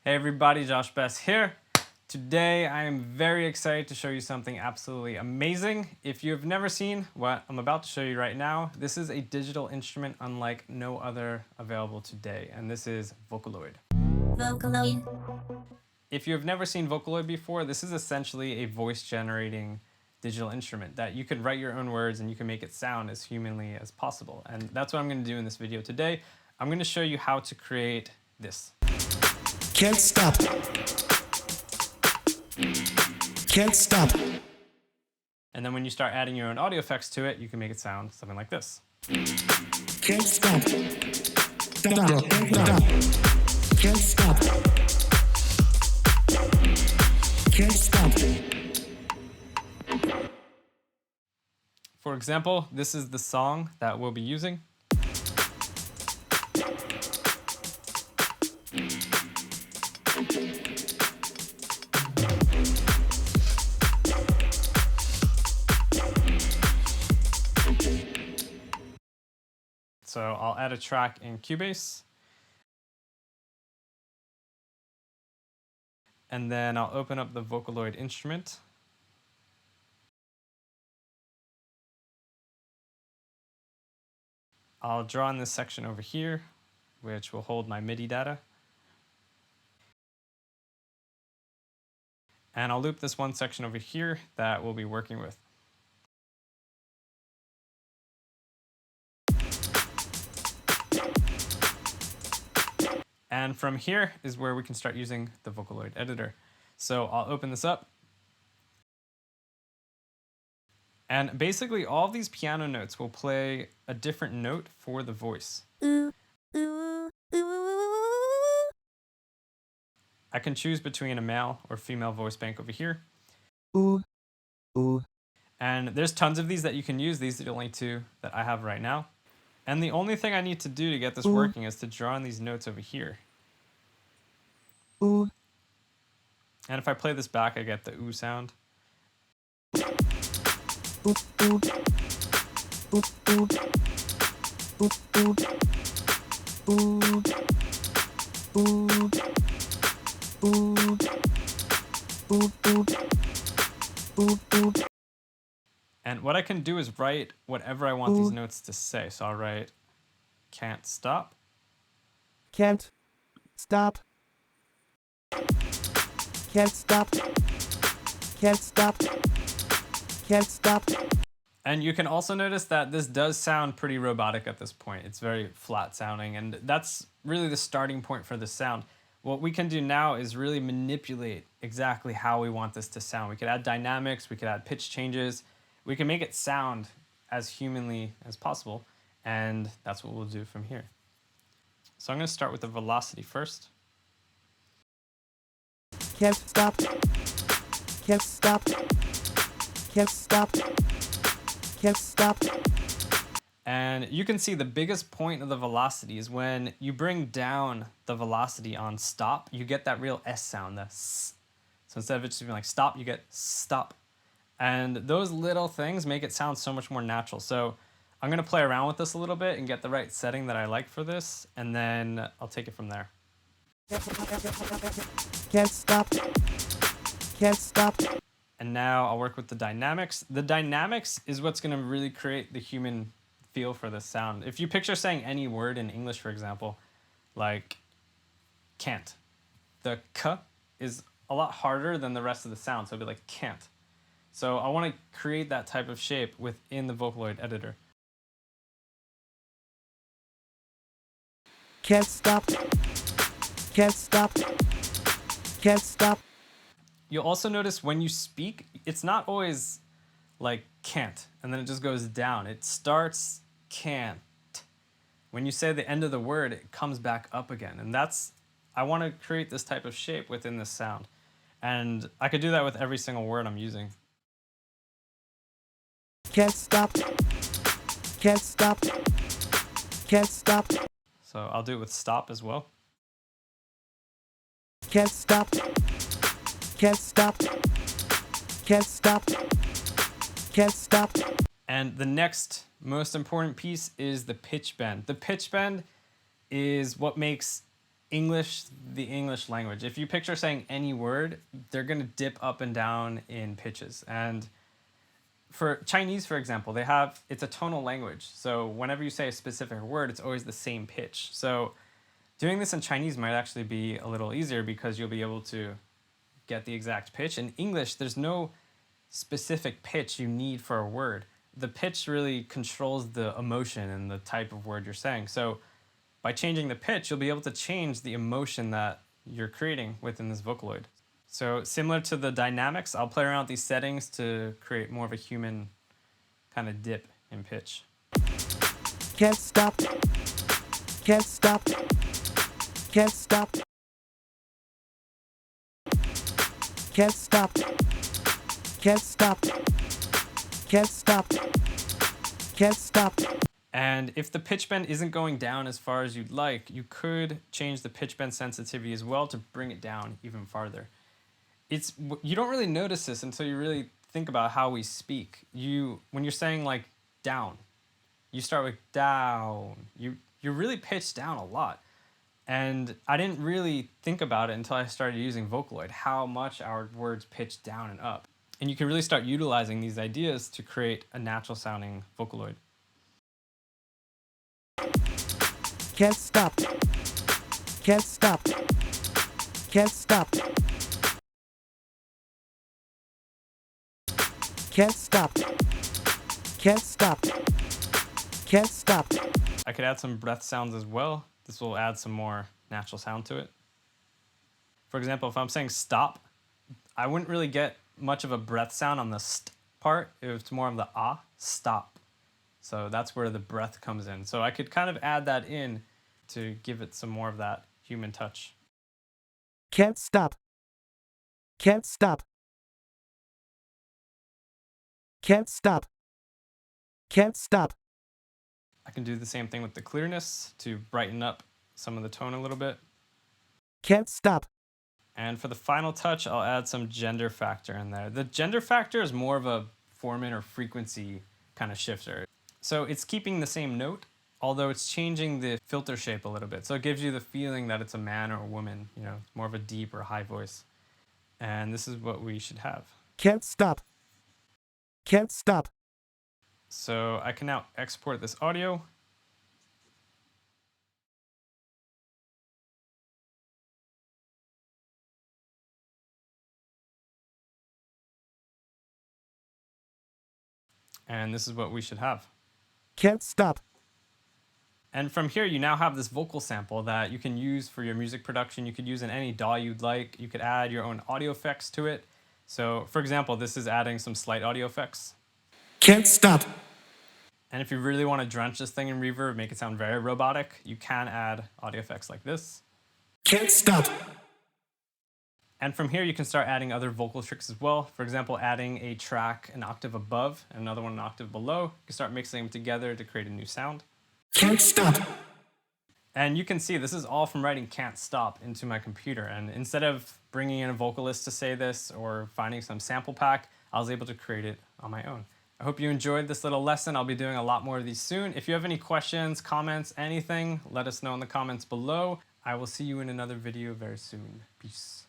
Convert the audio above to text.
Hey everybody, Josh Bess here. Today I am very excited to show you something absolutely amazing. If you have never seen what I'm about to show you right now, this is a digital instrument unlike no other available today, and this is VOCALOID. VOCALOID. If you have never seen VOCALOID before, this is essentially a voice generating digital instrument that you can write your own words and you can make it sound as humanly as possible. And that's what I'm going to do in this video today. I'm going to show you how to create this. Can't stop. Can't stop. And then when you start adding your own audio effects to it, you can make it sound something like this. Can't stop. Stop. Can't stop. Can't stop. For example, this is the song that we'll be using. So I'll add a track in Cubase. And then I'll open up the VOCALOID instrument. I'll draw in this section over here, which will hold my MIDI data. And I'll loop this one section over here that we'll be working with. And from here is where we can start using the VOCALOID editor. So I'll open this up. And basically all of these piano notes will play a different note for the voice. I can choose between a male or female voice bank over here. And there's tons of these that you can use. These are the only two that I have right now. And the only thing I need to do to get this working is to draw in these notes over here. And if I play this back, I get the ooh sound. And what I can do is write whatever I want these notes to say. So I'll write can't stop. Can't stop. Can't stop. Can't stop. Can't stop. And you can also notice that this does sound pretty robotic at this point. It's very flat sounding, and that's really the starting point for this sound. What we can do now is really manipulate exactly how we want this to sound. We could add dynamics, we could add pitch changes, we can make it sound as humanly as possible, and that's what we'll do from here. So I'm going to start with the velocity first. Can't stop. Can't stop. Can't stop. Can't stop. And you can see the biggest point of the velocity is when you bring down the velocity on stop, you get that real S sound, the S. So instead of it just being like stop, you get stop. And those little things make it sound so much more natural. So I'm going to play around with this a little bit and get the right setting that I like for this, and then I'll take it from there. Can't stop. Can't stop. And now I'll work with the dynamics. The dynamics is what's going to really create the human feel for this sound. If you picture saying any word in English, for example, like can't, the k is a lot harder than the rest of the sound. So it'll be like can't. So I want to create that type of shape within the VOCALOID editor. Can't stop. Can't stop. Can't stop. You'll also notice when you speak, it's not always like can't, and then it just goes down. It starts can't. When you say the end of the word, it comes back up again. And I want to create this type of shape within this sound. And I could do that with every single word I'm using. Can't stop. Can't stop. Can't stop. So I'll do it with stop as well. Can't stop. Can't stop. Can't stop. Can't stop. And the next most important piece is the pitch bend. The pitch bend is what makes English, the English language. If you picture saying any word, they're going to dip up and down in pitches. And for Chinese, for example, it's a tonal language. So whenever you say a specific word, it's always the same pitch. So doing this in Chinese might actually be a little easier because you'll be able to get the exact pitch. In English, there's no specific pitch you need for a word. The pitch really controls the emotion and the type of word you're saying. So by changing the pitch, you'll be able to change the emotion that you're creating within this Vocaloid. So similar to the dynamics, I'll play around with these settings to create more of a human kind of dip in pitch. Can't stop. Can't stop. Can't stop. Can't stop. Can't stop. Can't stop. Can't stop. And if the pitch bend isn't going down as far as you'd like, you could change the pitch bend sensitivity as well to bring it down even farther. You don't really notice this until you really think about how we speak. When you're saying like down, you start with down. You're really pitched down a lot. And I didn't really think about it until I started using Vocaloid, how much our words pitch down and up. And you can really start utilizing these ideas to create a natural sounding Vocaloid. Can't stop. Can't stop. Can't stop. Can't stop. Can't stop. Can't stop. I could add some breath sounds as well. This will add some more natural sound to it. For example, if I'm saying stop, I wouldn't really get much of a breath sound on the st part. It's more of the ah, stop. So that's where the breath comes in. So I could kind of add that in to give it some more of that human touch. Can't stop. Can't stop. Can't stop. Can't stop. I can do the same thing with the clearness to brighten up some of the tone a little bit. Can't stop. And for the final touch, I'll add some gender factor in there. The gender factor is more of a formant or frequency kind of shifter. So it's keeping the same note, although it's changing the filter shape a little bit. So it gives you the feeling that it's a man or a woman, more of a deep or high voice. And this is what we should have. Can't stop. Can't stop. So I can now export this audio. And this is what we should have. Can't stop. And from here, you now have this vocal sample that you can use for your music production. You could use in any DAW you'd like. You could add your own audio effects to it. So for example, this is adding some slight audio effects. Can't stop. And if you really want to drench this thing in reverb, make it sound very robotic, you can add audio effects like this. Can't stop. And from here, you can start adding other vocal tricks as well. For example, adding a track an octave above and another one an octave below. You can start mixing them together to create a new sound. Can't stop. And you can see this is all from writing can't stop into my computer. And instead of bringing in a vocalist to say this or finding some sample pack, I was able to create it on my own. I hope you enjoyed this little lesson. I'll be doing a lot more of these soon. If you have any questions, comments, anything, let us know in the comments below. I will see you in another video very soon. Peace.